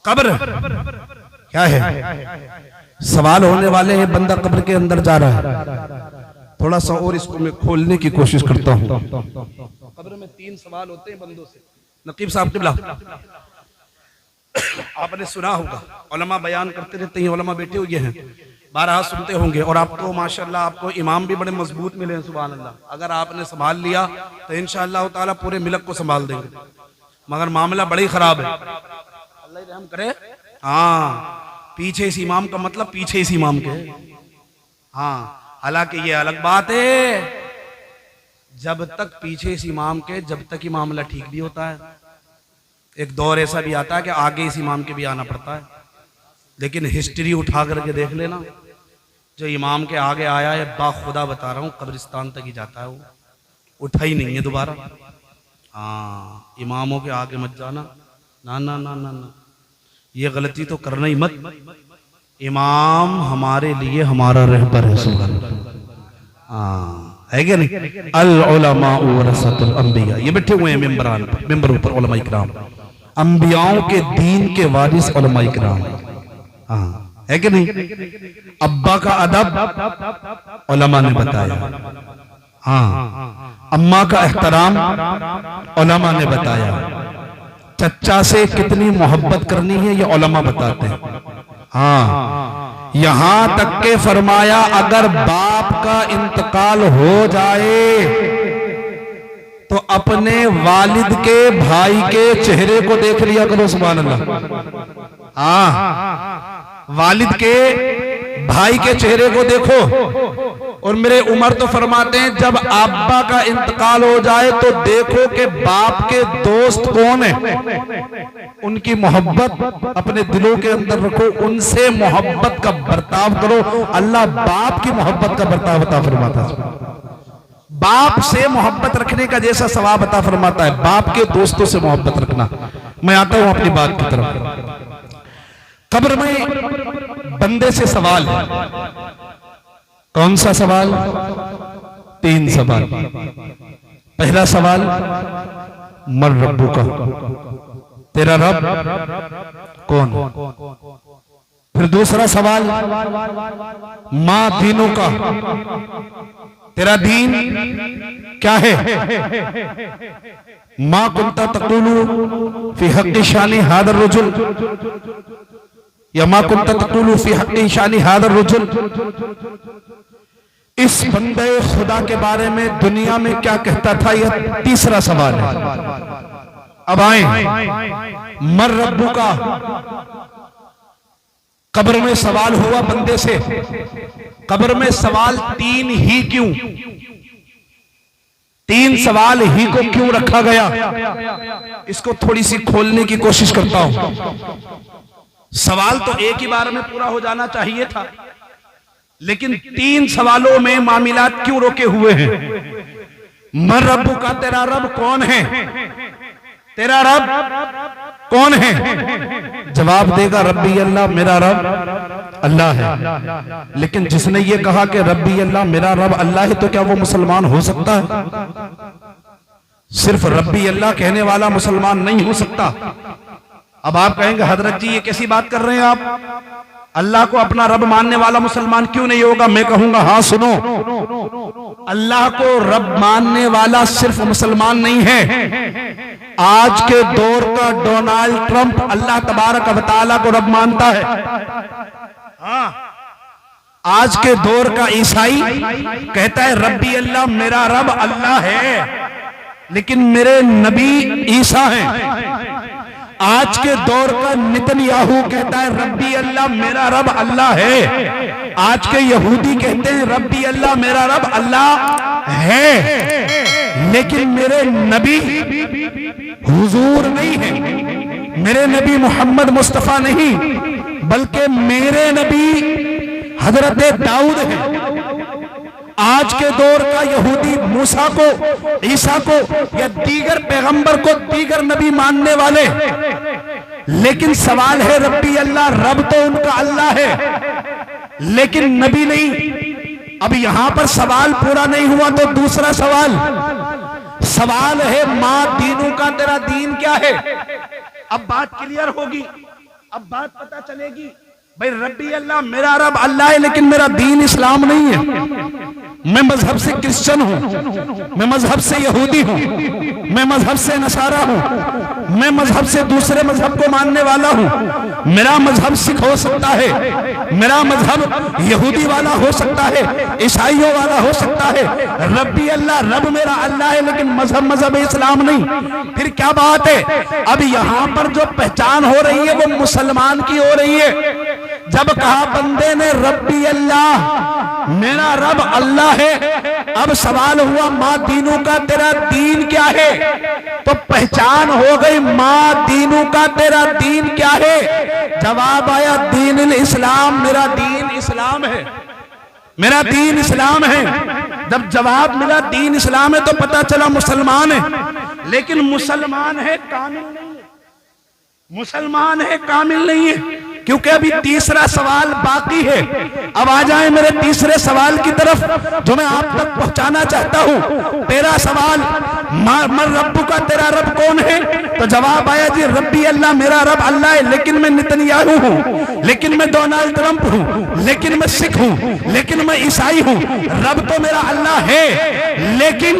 कब्र क्या है? सवाल होने वाले हैं, बंदा कब्र के अंदर जा रहा है। थोड़ा सा और इसको मैं खोलने की कोशिश करता हूं। कब्र में 3 सवाल होते हैं बंदों से। नकीब साहब किबला, आपने सुना होगा, उलमा बयान करते रहते हैं, उलमा बैठे हुए हैं, बारहा सुनते होंगे। और आपको माशाल्लाह आपको इमाम भी बड़े मजबूत मिले हैं, सुभान अल्लाह। अगर आपने संभाल लिया तो इंशाअल्लाह ताला पूरे मिलक को संभाल देंगे, मगर मामला बड़ी खराब है, अल्लाह रहम करे। हाँ, पीछे इस इमाम का मतलब पीछे इस इमाम के। हाँ, हालांकि ये अलग बात है, जब तक पीछे इस इमाम के, जब तक ही मामला ठीक भी होता है। एक दौर ऐसा भी आता है कि आगे इस इमाम के भी आना पड़ता है, लेकिन हिस्ट्री उठा करके देख लेना, जो इमाम के आगे आया है, बाखुदा बता रहा हूँ, कब्रिस्तान तक ही जाता है, वो उठा ही नहीं है दोबारा। हाँ, इमामों के आगे मत जाना, ना ना ना ना ना, ये गलती तो करना ही मत। इमाम हमारे लिए हमारा रहबर है, सुभान अल्लाह। हाँ, है क्या नहीं? अल उलमा वरसतुल अंबिया, ये बैठे हुए हैं मेंबरान पर, मेंबरों पर उलमा इकराम, अंबियाओं के दीन के वारिस उलमा इकराम। हाँ, है कि नहीं? अब्बा का अदब उलमा ने बताया, हाँ, अम्मा का एहतराम उलमा ने बताया, चच्चा से कितनी मोहब्बत करनी है ये उलमा बताते हैं। हाँ, यहां तक के फरमाया अगर बाप का इंतकाल हो जाए तो अपने वालिद के भाई के चेहरे को देख लिया करो, सुभान अल्लाह। हाँ, वालिद के भाई के चेहरे को देखो। और मेरे उमर तो फरमाते हैं जब अब्बा का इंतकाल हो जाए तो देखो कि बाप के दोस्त कौन है, उनकी मोहब्बत अपने दिलों के अंदर रखो, उनसे मोहब्बत का बर्ताव करो। अल्लाह बाप की मोहब्बत का बर्ताव अता फरमाता है, बाप से मोहब्बत रखने का जैसा सवाब अता फरमाता है, बाप के दोस्तों से मोहब्बत रखना। मैं आता हूं अपनी बात की तरफ। कब्र में बंदे से सवाल है, कौन सा सवाल? 3 सवाल। पहला सवाल, मर रब्बु का, तेरा रब कौन? फिर दूसरा सवाल, मां दीनों का, तेरा दीन क्या है? मां कुंता तकुलू फी हक़्क़ि शानी हादर रुजुल, या मां कुंता तकुलू फी हक़्क़ि शानी हादर रुजुल। इस बंदे खुदा के बारे में दुनिया में क्या कहता था, यह तीसरा सवाल है। अब आए, मर रब्बु का, कब्र में सवाल हुआ बंदे से। कब्र में सवाल 3 ही क्यों? 3 सवाल ही को क्यों रखा गया, इसको थोड़ी सी खोलने की कोशिश करता हूं। सवाल तो एक ही बार में पूरा हो जाना चाहिए था, लेकिन 3 सवालों में मामलात क्यों रोके हुए हैं? मर रब्बु का, तेरा रब कौन है? तेरा रब कौन है? जवाब देगा रब्बी अल्लाह, मेरा रब अल्लाह है। लेकिन जिसने ये कहा कि रब्बी अल्लाह, मेरा रब अल्लाह है, तो क्या वो मुसलमान हो सकता है? सिर्फ रब्बी अल्लाह कहने वाला मुसलमान नहीं हो सकता। अब आप कहेंगे हजरत जी ये कैसी बात कर रहे हैं आप, अल्लाह को अपना रब मानने वाला मुसलमान क्यों नहीं होगा? मैं कहूंगा हाँ सुनो, अल्लाह को रब मानने वाला सिर्फ मुसलमान नहीं है, आज के दौर का डोनाल्ड ट्रंप अल्लाह तबारक व तआला को रब मानता है। हाँ, आज के दौर का ईसाई कहता है रब्बी अल्लाह, मेरा रब अल्लाह है, लेकिन मेरे नबी ईसा हैं। आज के दौर का नेतन्याहू कहता है रब्बी अल्लाह, मेरा रब अल्लाह है। आज के यहूदी कहते हैं रब्बी अल्लाह, मेरा रब अल्लाह है, लेकिन मेरे नबी हुजूर नहीं है, मेरे नबी मोहम्मद मुस्तफा नहीं, बल्कि मेरे नबी हजरत दाऊद है। आज के दौर का यहूदी मूसा को, ईसा को या दीगर पैगंबर को दीगर नबी मानने वाले, लेकिन सवाल है रब्बी अल्लाह, रब तो उनका अल्लाह है लेकिन नबी नहीं। अब यहां पर सवाल पूरा नहीं हुआ तो दूसरा सवाल है मां दीनों का, तेरा दीन क्या है? अब बात क्लियर होगी। अब बात पता चलेगी भाई रब्बी अल्लाह, मेरा रब अल्लाह है, लेकिन मेरा दीन इस्लाम नहीं है। मैं मजहब से क्रिश्चियन हूं, मैं मजहब से यहूदी हूं, मैं मजहब से नसारा हूं, मैं मजहब से दूसरे मजहब को मानने वाला हूं। मेरा मजहब सिख हो सकता है, मेरा मजहब यहूदी वाला हो सकता है, ईसाइयों वाला हो सकता है। रब्बी अल्लाह, रब मेरा अल्लाह है, लेकिन मजहब इस्लाम नहीं। फिर क्या बात है? अब यहां पर जो पहचान हो रही है वो मुसलमान की हो रही है। जब कहा बंदे ने रब्बी अल्लाह, मेरा रब अल्लाह है, अब सवाल हुआ माँ दीनू का तेरा दीन क्या है? तो पहचान हो गई माँ दीनू का तेरा दीन क्या है? जवाब आया दीन इस्लाम, मेरा दीन इस्लाम है, मेरा दीन इस्लाम है। जब जवाब मिला दीन इस्लाम है तो पता चला मुसलमान है, लेकिन मुसलमान है कामिल नहीं है, मुसलमान है कामिल नहीं है, क्योंकि अभी तीसरा सवाल बाकी है। अब आ जाए मेरे तीसरे सवाल की तरफ जो मैं आप तक पहुंचाना चाहता हूं। तेरा सवाल मर रब्बू का, तेरा रब कौन है? तो जवाब आया जी रब्बी अल्लाह, मेरा रब अल्लाह है, लेकिन मैं नेतन्याहू हूं, लेकिन मैं डोनाल्ड ट्रंप हूं, लेकिन मैं सिख हूं, लेकिन मैं ईसाई हूं। रब तो मेरा अल्लाह है, लेकिन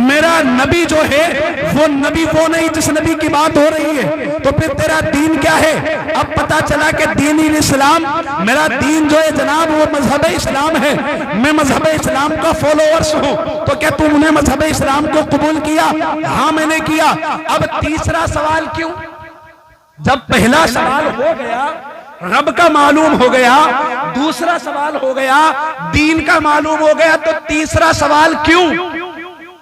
मेरा नबी जो है वो नबी वो नहीं जिस नबी की बात हो रही है। तो फिर तेरा दीन क्या है? अब पता चला कि दीन इस्लाम, मेरा दीन जो है जनाब वो मजहब इस्लाम है, मैं मजहब इस्लाम का फॉलोअर्स हूं। तो क्या तुमने मजहब इस्लाम को कबूल किया? हाँ मैंने किया। अब तीसरा सवाल क्यों? जब पहला सवाल हो गया रब का मालूम हो गया, दूसरा सवाल हो गया दीन का मालूम हो गया, तो तीसरा सवाल क्यों?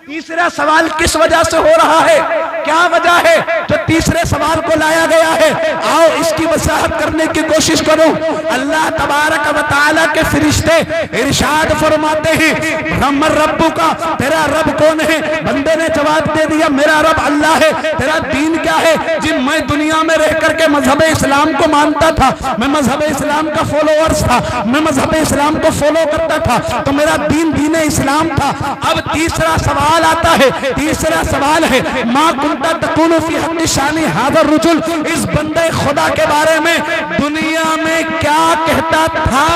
तीसरा सवाल किस वजह से हो रहा है? क्या वजह है जो तीसरे सवाल को लाया गया है? आओ इसकी वजाहत करने की कोशिश करो। अल्लाह तबारक व तआला के फरिश्ते इरशाद फरमाते हैं रम्मर रब्बू का, तेरा रब कौन है? बंदे ने जवाब दे दिया मेरा रब अल्लाह है। तेरा दीन क्या है? जी मैं दुनिया में रह करके मजहब इस्लाम को मानता था, मैं मजहब इस्लाम का फॉलोअर्स था, मैं मजहब इस्लाम को फॉलो करता था, तो मेरा दीन दीन इस्लाम था। अब तीसरा सवाल आता है, तीसरा सवाल है माँ कुंता तकुनु फी हक़्क़ि शानी हाज़र रुजुल, इस बंदे खुदा के बारे में दुनिया में क्या कहता था?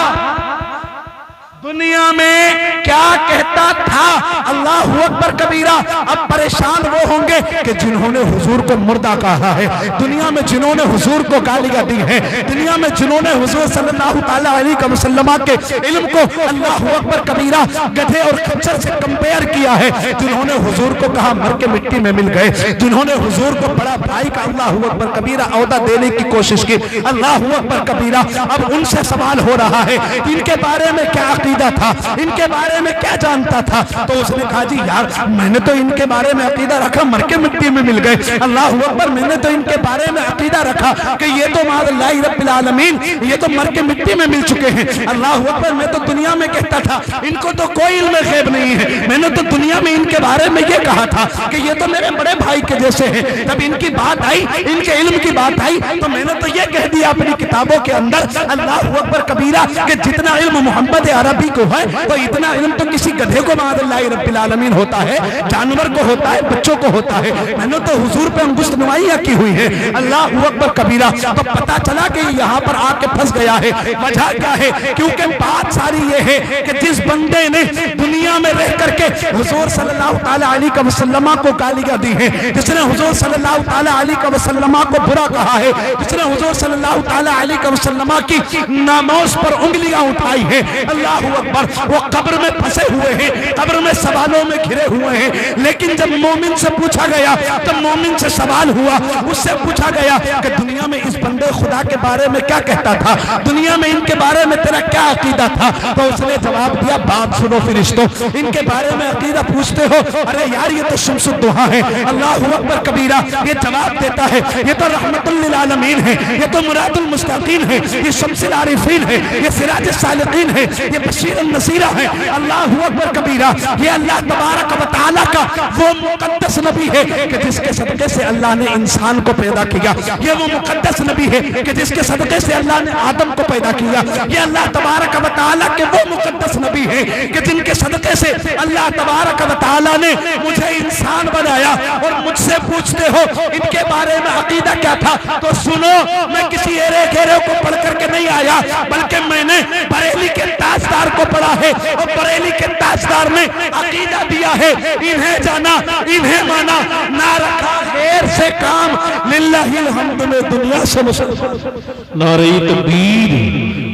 दुनिया में क्या कहता था? अल्लाह अकबर कबीरा। अब परेशान वो होंगे कि जिन्होंने हुजूर को मुर्दा कहा है, दुनिया में जिन्होंने हुजूर को गालियां दी है, दुनिया में जिन्होंने हुजूर सल्लल्लाहु अलैहि वसल्लम के इल्म को अल्लाह अकबर कबीरा गधे और खच्चर से कंपेयर किया है, जिन्होंने हुजूर को कहा मर के मिट्टी में मिल गए, जिन्होंने हुजूर को बड़ा भाई का अल्लाह अकबर कबीरा औहदा देने की कोशिश की, अल्लाह अकबर कबीरा। अब उनसे सवाल हो रहा है इनके बारे में क्या था, इनके बारे में क्या जानता था? तो उसने कहा जी यार मैंने तो इनके बारे में अकीदा रखा मर के मिट्टी में मिल गए। अल्लाह अकबर, मैंने तो इनके बारे में अकीदा रखा कि ये तो माज़ल्लाहि रब्बिल आलमीन, ये तो मर के मिट्टी में मिल चुके हैं। अल्लाह अकबर, मैं तो दुनिया में कहता था इनको तो कोई इल्म गैब नहीं है, मैंने तो दुनिया में इनके बारे में ये कहा था कि ये तो मेरे बड़े भाई के जैसे हैं। जब इनकी बात आई, इनके इल्म की बात आई, तो मैंने तो ये कह दिया अपनी किताबों के अंदर अल्लाह अकबर कबीरा कि जितना इल्म मोहम्मद अरबी को है तो इतना इल्म तो किसी गधे को माज़ल्लाहि रब्बिल आलमीन होता है, जानवर को होता है, बच्चों को होता है। मैंने तो हुजूर पे अंगुश्त नुमाइयां की हुई है। अल्लाह अकबर कबीरा। तो पता चला कि यहाँ पर आके फंस गया है। वजह क्या है? क्योंकि बात सारी ये है कि जिस बंदे ने दुनिया में रह करके हुजूर सल्लल्लाहु अलैहि वसल्लम को गालियां दी है, जिसने हुजूर सल्लल्लाहु अलैहि वसल्लम को बुरा कहा है, जिसने हुजूर सल्लल्लाहु अलैहि वसल्लम की नामोज पर उंगलियां उठाई है, अल्लाह अकबर, वो कब्र में फंसे हुए हैं, कब्र में सवालों में घिरे हुए हैं। लेकिन जब मोमिन से पूछा गया, जब मोमिन से सवाल हुआ, उससे पूछा गया कि दुनिया में इस बंदे खुदा के बारे में क्या कहता था, दुनिया में इनके बारे में तेरा क्या अकीदा था? तो उसने जवाब दिया बात सुनो फरिश्तों, इनके बारे में अकीदा पूछते हो? अरे यार ये तो शम्सुद्दुहा है। अल्लाह अकबर कबीरा। ये जवाब देता है ये तो रहमतुल लिल आलमीन है, ये तो मुरादुल मुस्तकीन है, ये शम्सुल आरिफीन है, ये सिराजुस सालिकीन है, ये बशीरन नसीरा है। अल्लाहु अकबर कबीरा। ये अल्लाह तबारक व तआला का वो मुकद्दस नबी है कि जिसके सदके से अल्लाह ने इंसान को पैदा किया। ये वो मुकद्दस नबी है कि जिसके सदके से अल्लाह ने आदम को पैदा किया। ये अल्लाह तबारक व तआला के वो मुकद्दस नबी है कि जिनके सदके से अल्लाह तबारक व तआला ने मुझे इंसान बनाया। और मुझसे पूछते हो इनके बारे में अकीदा क्या था, तो सुनो, मैं किसी एरे घेरे को पढ़ करके नहीं आया, बल्कि मैंने बरेली के ताजदार को पढ़ा है। और बरेली के ताजदार ने अकीदा दिया है, इन्हें जाना, इन्हें माना, ना रखा गैर से काम, लिल्लाहिल हम्द में दुनिया से नारे तकबीर,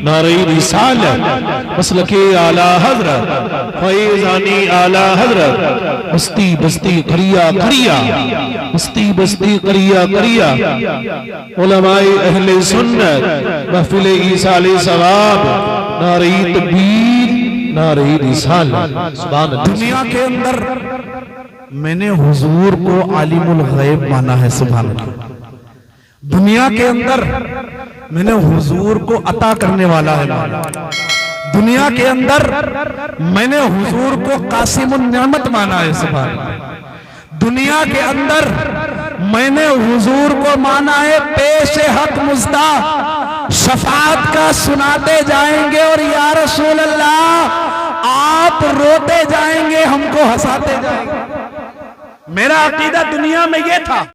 नारे रिसालत, मसलके आला हजरत, फैज़ानी आला हजरत, बस्ती बस्ती करिया करिया, बस्ती बस्ती करिया करिया, उलमाए अहले सुन्नत, महफिल ईसाल सवाब, नारे तकबीर, नारे रिसालत। सुभान अल्लाह। दुनिया के अंदर मैंने हुजूर को आलिमुल गैब माना है। सुभान अल्लाह। दुनिया के अंदर मैंने हुजूर को अता करने वाला है माना। दुनिया के अंदर मैंने हुजूर को कासिमुन नेमत माना है। सुभान अल्लाह। दुनिया के अंदर मैंने हुजूर को माना है पेश हक मुज्दा, शफाअत का सुनाते जाएंगे और या रसूल अल्लाह आप रोते जाएंगे, हमको हंसाते जाएंगे। मेरा अकीदा दुनिया में ये था।